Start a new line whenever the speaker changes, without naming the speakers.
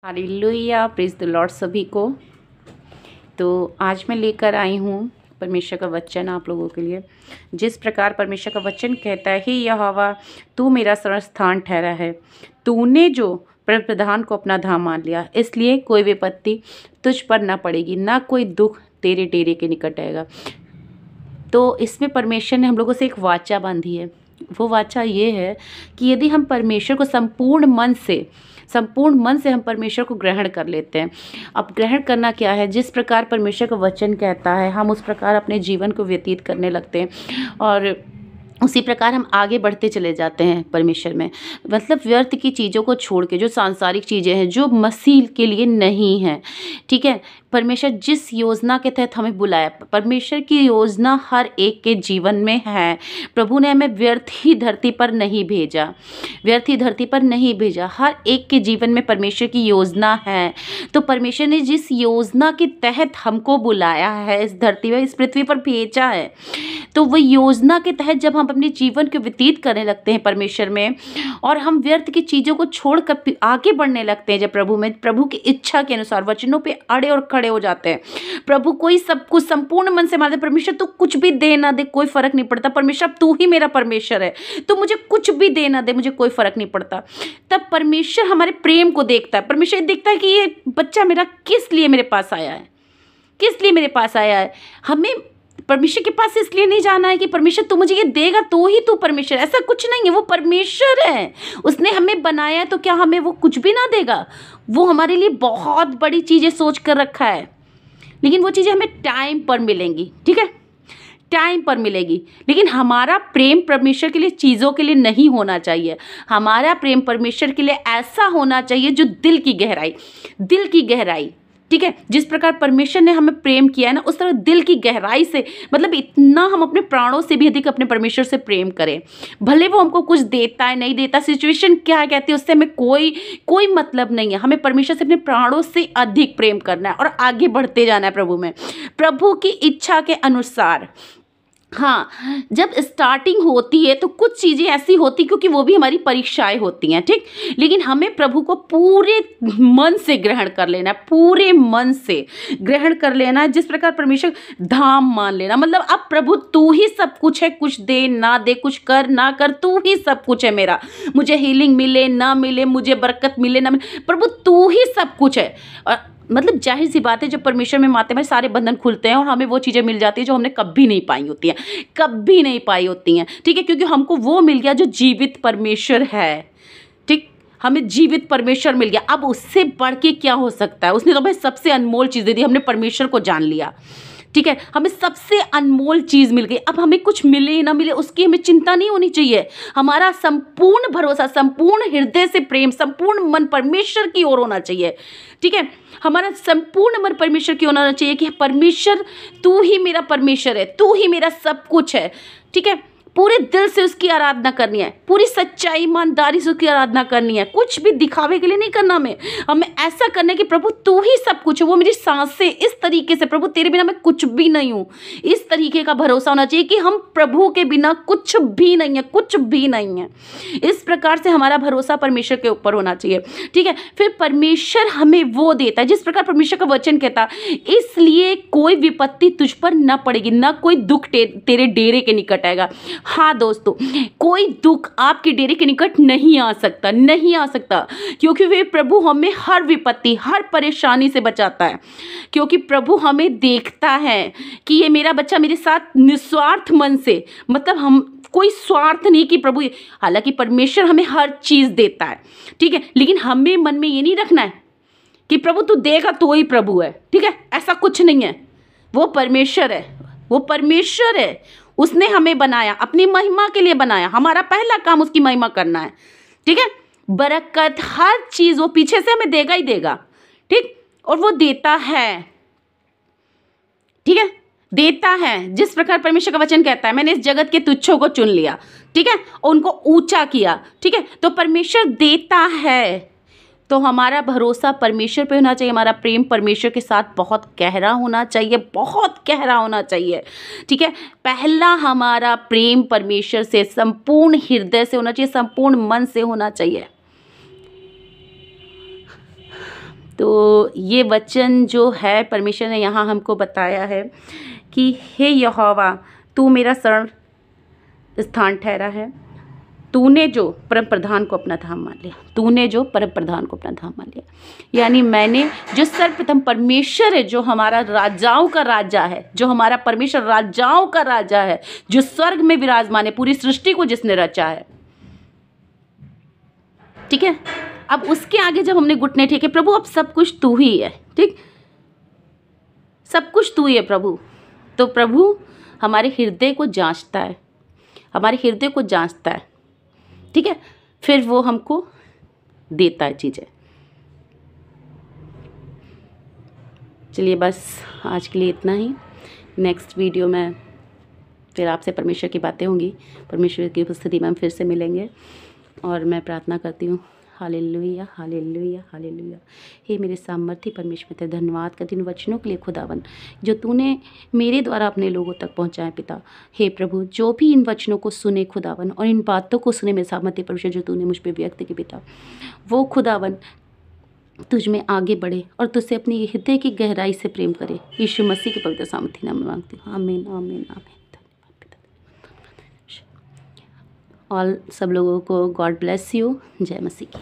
Hallelujah, praise the Lord सभी को। तो आज मैं लेकर आई हूँ परमेश्वर का वचन आप लोगों के लिए। जिस प्रकार परमेश्वर का वचन कहता है, हे यहोवा तू मेरा शरण स्थान ठहरा है, तूने जो परम प्रधान को अपना धाम मान लिया, इसलिए कोई विपत्ति तुझ पर ना पड़ेगी, ना कोई दुख तेरे डेरे के निकट आएगा। तो इसमें परमेश्वर ने हम लोगों से एक वाचा बांधी है। वो वाचा ये है कि यदि हम परमेश्वर को संपूर्ण मन से हम परमेश्वर को ग्रहण कर लेते हैं। अब ग्रहण करना क्या है? जिस प्रकार परमेश्वर का वचन कहता है हम उस प्रकार अपने जीवन को व्यतीत करने लगते हैं और उसी प्रकार हम आगे बढ़ते चले जाते हैं परमेश्वर में। मतलब व्यर्थ की चीज़ों को छोड़ के, जो सांसारिक चीज़ें हैं जो मसीह के लिए नहीं हैं, ठीक है। परमेश्वर जिस योजना के तहत हमें बुलाया, परमेश्वर की योजना हर एक के जीवन में है। प्रभु ने हमें व्यर्थ ही धरती पर नहीं भेजा, हर एक के जीवन में परमेश्वर की योजना है। तो परमेश्वर ने जिस योजना के तहत हमको बुलाया है, इस धरती पर, इस पृथ्वी पर भेजा है, तो वह योजना के तहत जब हम अपने जीवन को व्यतीत करने लगते हैं परमेश्वर में, और हम व्यर्थ की चीज़ों को छोड़कर आगे बढ़ने लगते हैं, जब प्रभु की इच्छा के अनुसार वचनों पे अड़े और खड़े हो जाते हैं। प्रभु कोई सब कुछ संपूर्ण मन से मानते, परमेश्वर तू कुछ भी दे ना दे कोई फर्क नहीं पड़ता, परमेश्वर तू ही मेरा परमेश्वर है, तो मुझे कुछ भी दे ना दे मुझे कोई फर्क नहीं पड़ता। तब परमेश्वर हमारे प्रेम को देखता है। परमेश्वर देखता है कि ये बच्चा मेरा किस लिए मेरे पास आया है, हमें परमेश्वर के पास इसलिए नहीं जाना है कि परमेश्वर तू मुझे ये देगा तो ही तू परमेश्वर, ऐसा कुछ नहीं है। वो परमेश्वर है, उसने हमें बनाया है, तो क्या हमें वो कुछ भी ना देगा? वो हमारे लिए बहुत बड़ी चीज़ें सोच कर रखा है, लेकिन वो चीज़ें हमें टाइम पर मिलेंगी, ठीक है, टाइम पर मिलेगी। लेकिन हमारा प्रेम परमेश्वर के लिए चीज़ों के लिए नहीं होना चाहिए। हमारा प्रेम परमेश्वर के लिए ऐसा होना चाहिए जो दिल की गहराई, ठीक है। जिस प्रकार परमेश्वर ने हमें प्रेम किया है ना, उस तरह दिल की गहराई से, मतलब इतना हम अपने प्राणों से भी अधिक अपने परमेश्वर से प्रेम करें। भले वो हमको कुछ देता है नहीं देता, सिचुएशन क्या कहती है, उससे हमें कोई मतलब नहीं है। हमें परमेश्वर से अपने प्राणों से अधिक प्रेम करना है और आगे बढ़ते जाना है प्रभु में, प्रभु की इच्छा के अनुसार। हाँ, जब स्टार्टिंग होती है तो कुछ चीज़ें ऐसी होती, क्योंकि वो भी हमारी परीक्षाएं होती हैं, ठीक। लेकिन हमें प्रभु को पूरे मन से ग्रहण कर लेना है, पूरे मन से ग्रहण कर लेना है। जिस प्रकार परमेश्वर धाम मान लेना, मतलब अब प्रभु तू ही सब कुछ है, कुछ दे ना दे, कुछ कर ना कर, तू ही सब कुछ है मेरा। मुझे हीलिंग मिले ना मिले, मुझे बरकत मिले ना मिले, प्रभु तू ही सब कुछ है। और मतलब जाहिर सी बात है, जब परमेश्वर में माते में सारे बंधन खुलते हैं और हमें वो चीज़ें मिल जाती है जो हमने कभी नहीं पाई होती हैं, ठीक है, क्योंकि हमको वो मिल गया जो जीवित परमेश्वर है, ठीक। हमें जीवित परमेश्वर मिल गया। अब उससे बढ़ के क्या हो सकता है? उसने तो भाई सबसे अनमोल चीज़ दे दी, हमने परमेश्वर को जान लिया, ठीक है, हमें सबसे अनमोल चीज़ मिल गई। अब हमें कुछ मिले ना मिले उसकी हमें चिंता नहीं होनी चाहिए। हमारा संपूर्ण भरोसा, संपूर्ण हृदय से प्रेम, संपूर्ण मन परमेश्वर की ओर होना चाहिए, ठीक है। हमारा संपूर्ण मन परमेश्वर की ओर होना चाहिए कि परमेश्वर तू ही मेरा परमेश्वर है, तू ही मेरा सब कुछ है, ठीक है। पूरे दिल से उसकी आराधना करनी है, पूरी सच्चाई ईमानदारी से उसकी आराधना करनी है। कुछ भी दिखावे के लिए नहीं करना, हमें ऐसा करना है कि प्रभु तू ही सब कुछ है, वो मेरी सांसें, इस तरीके से प्रभु तेरे बिना मैं कुछ भी नहीं हूँ। इस तरीके का भरोसा होना चाहिए कि हम प्रभु के बिना कुछ भी नहीं है। इस प्रकार से हमारा भरोसा परमेश्वर के ऊपर होना चाहिए, ठीक है। फिर परमेश्वर हमें वो देता है जिस प्रकार परमेश्वर का वचन कहता है, इसलिए कोई विपत्ति तुझ पर न पड़ेगी, ना कोई दुख तेरे डेरे के निकट आएगा। हाँ दोस्तों, कोई दुख आपके डेरे के निकट नहीं आ सकता, क्योंकि वे प्रभु हमें हर विपत्ति, हर परेशानी से बचाता है। क्योंकि प्रभु हमें देखता है कि ये मेरा बच्चा मेरे साथ निस्वार्थ मन से, मतलब हम कोई स्वार्थ नहीं कि प्रभु, हालांकि परमेश्वर हमें हर चीज़ देता है, ठीक है, लेकिन हमें मन में ये नहीं रखना है कि प्रभु तू देगा तो ही प्रभु है, ठीक है, ऐसा कुछ नहीं है। वो परमेश्वर है, उसने हमें बनाया, अपनी महिमा के लिए बनाया। हमारा पहला काम उसकी महिमा करना है, ठीक है। बरकत हर चीज़ वो पीछे से हमें देगा ही देगा, ठीक, और वो देता है, ठीक है, देता है। जिस प्रकार परमेश्वर का वचन कहता है, मैंने इस जगत के तुच्छों को चुन लिया, ठीक है, और उनको ऊंचा किया, ठीक है। तो परमेश्वर देता है, तो हमारा भरोसा परमेश्वर पे होना चाहिए। हमारा प्रेम परमेश्वर के साथ बहुत गहरा होना चाहिए, ठीक है। पहला हमारा प्रेम परमेश्वर से संपूर्ण हृदय से होना चाहिए, संपूर्ण मन से होना चाहिए। तो ये वचन जो है परमेश्वर ने यहाँ हमको बताया है कि हे यहोवा, तू मेरा शरण स्थान ठहरा है। तूने जो परम प्रधान को अपना धाम मान लिया, तूने जो परम प्रधान को अपना धाम मान लिया, यानी मैंने जो सर्वप्रथम परमेश्वर है, जो हमारा राजाओं का राजा है, जो हमारा परमेश्वर राजाओं का राजा है, जो स्वर्ग में विराजमान है, पूरी सृष्टि को जिसने रचा है, ठीक है। अब उसके आगे जब हमने घुटने टेके, प्रभु अब सब कुछ तू ही है, ठीक, सब कुछ तू ही है प्रभु, तो प्रभु हमारे हृदय को जांचता है, हमारे हृदय को जांचता है, ठीक है। फिर वो हमको देता है चीज़ें। चलिए बस आज के लिए इतना ही। नेक्स्ट वीडियो में फिर आपसे परमेश्वर की बातें होंगी, परमेश्वर की उपस्थिति में हम फिर से मिलेंगे। और मैं प्रार्थना करती हूँ, हालेलुया हालेलुया हालेलुया। हे मेरे सामर्थ्य परमेश्वर, तेरे धन्यवाद करती हूँ वचनों के लिए खुदावन, जो तूने मेरे द्वारा अपने लोगों तक पहुँचाए पिता। हे प्रभु, जो भी इन वचनों को सुने खुदावन, और इन बातों को सुने मेरे सामर्थ्य परमेश्वर, जो तूने मुझ पर व्यक्त की पिता, वो खुदावन तुझ में आगे बढ़े और तुझसे अपनी हृदय की गहराई से प्रेम करे। यीशु मसीह के पवित्र सामर्थ्य नाम में मांगती हूँ, आमीन आमीन आमीन। और सब लोगों को गॉड ब्लेस यू। जय मसीह की।